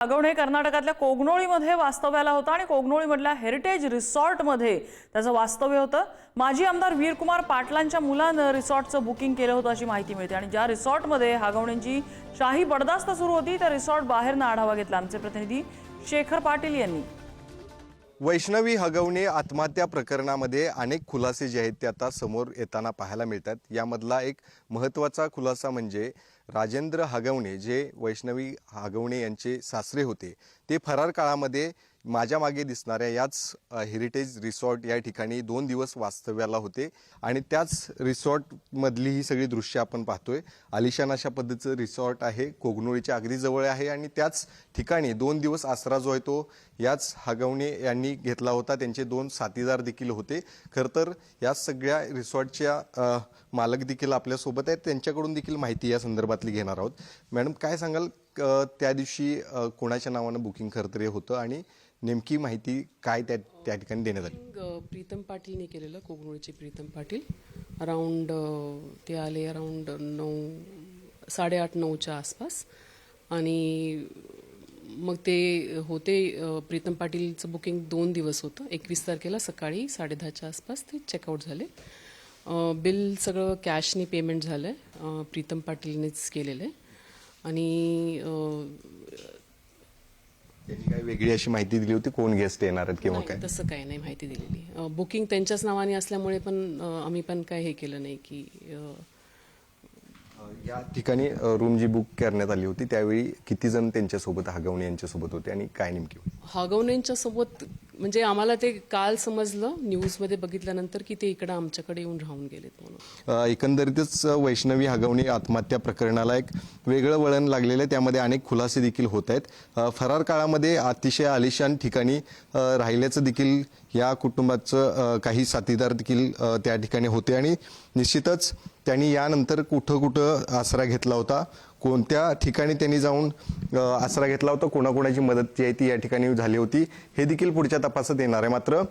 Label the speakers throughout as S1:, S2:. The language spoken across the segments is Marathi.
S1: हगवणे कर्नाटकातल्या कोगनोळीमध्ये वास्तव्याला होता आणि कोगनोळीमधल्या हेरिटेज रिसॉर्टमध्ये त्याचं वास्तव्य होतं। माजी आमदार वीरकुमार पाटलांच्या मुलानं रिसॉर्टचं बुकिंग केलं होतं अशी माहिती मिळते आणि ज्या रिसॉर्टमध्ये हगवणेंची शाही बडदास्त सुरू होती त्या रिसॉर्ट बाहेरनं आढावा घेतला आमचे प्रतिनिधी शेखर पाटील यांनी।
S2: वैष्णवी हगवणे आत्महत्या प्रकरणामध्ये अनेक खुलासे जे आहेत ते आता समोर येताना पाहायला मिळतात। यामधला एक महत्त्वाचा खुलासा म्हणजे राजेंद्र हगवणे जे वैष्णवी हगवणे यांचे सासरे होते ते फरार काळामध्ये माझ्या मागे दिसणाऱ्या याच हेरिटेज रिसॉर्ट या ठिकाणी 2 दिवस वास्तव्याला होते आणि त्याच रिसॉर्ट मधली ही सगळी दृश्य आपण पाहतोय। आलिशान अशा पद्धतीचं रिसॉर्ट आहे, कोगनोळीच्या अगदी जवळ आहे आणि त्याच ठिकाणी 2 दिवस आसरा जो आहे तो याच हगवणे यांनी घेतला होता। त्यांचे 2 साथीदार देखील होते। खरं तर या सगळ्या रिसॉर्टच्या मालक देखील आपल्या सोबत आहेत, त्यांच्याकडून देखील माहिती या संदर्भातली घेणार आहोत। मॅडम काय सांगाल, त्या दिवशी कोणाच्या नावानं बुकिंग खरं तर होतं आणि नेमकी माहिती काय त्या ठिकाणी देण्यात आली?
S3: प्रीतम पाटीलने केलेलं, कोगनोळीचे प्रीतम पाटील अराउंड ते आले अराउंड 8:30-9च्या आसपास आणि मग ते होते। प्रीतम पाटीलचं बुकिंग 2 दिवस होतं। 21 तारखेला सकाळी 10:30च्या आसपास ते चेकआउट झाले। बिल सगळं कॅशने पेमेंट झालंय, प्रीतम पाटीलनेच केलेलं आहे आणि
S2: त्यांनी काय वेगळी अशी माहिती दिली होती कोण गेस्ट येणार आहेत किंवा काय?
S3: तसं काही नाही माहिती दिलेली। बुकिंग त्यांच्याच नावाने असल्यामुळे पण आम्ही पण काय हे केलं नाही की
S2: या ठिकाणी रूम जी बुक करण्यात आली होती त्यावेळी किती जण त्यांच्यासोबत हगवणे यांच्यासोबत होते आणि काय नेमकी?
S3: हगवणेंच्या सोबत म्हणजे आम्हाला ते काल समजलं न्यूजमध्ये बघितल्यानंतर की ते इकडे आमच्याकडे येऊन राहून गेलेत म्हणून।
S2: एकंदरीतच वैष्णवी हगवणे आत्महत्या प्रकरणाला एक वेगळं वळण लागलेलं आहे, त्यामध्ये अनेक खुलासे देखील होत आहेत। फरार काळामध्ये अतिशय आलिशान ठिकाणी राहिल्याचं देखील या कुटुंबाचं काही साथीदार देखील त्या ठिकाणी होते आणि निश्चितच त्यांनी यानंतर कुठं आसरा घेतला होता, कोणत्या ठिकाणी त्यांनी जाऊन आसरा घेतला होता, कोणाकोणाची मदत जी आहे ती या ठिकाणी झाली होती हे देखील पुढच्या तपासात येणार आहे। मात्र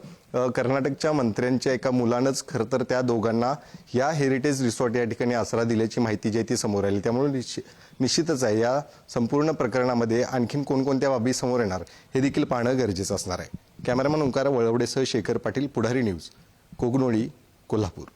S2: कर्नाटकच्या मंत्र्यांच्या एका मुलानंच खरं तर त्या दोघांना या हेरिटेज रिसॉर्ट या ठिकाणी आसरा दिल्याची माहिती जी आहे ती समोर आली। त्यामुळे निश्चितच आहे या संपूर्ण प्रकरणामध्ये आणखीन कोणकोणत्या बाबी समोर येणार हे देखील पाहणं गरजेचं असणार आहे। कॅमेरामन ओंकार वळवडेसह शेखर पाटील, पुढारी न्यूज, कोगनोळी, कोल्हापूर।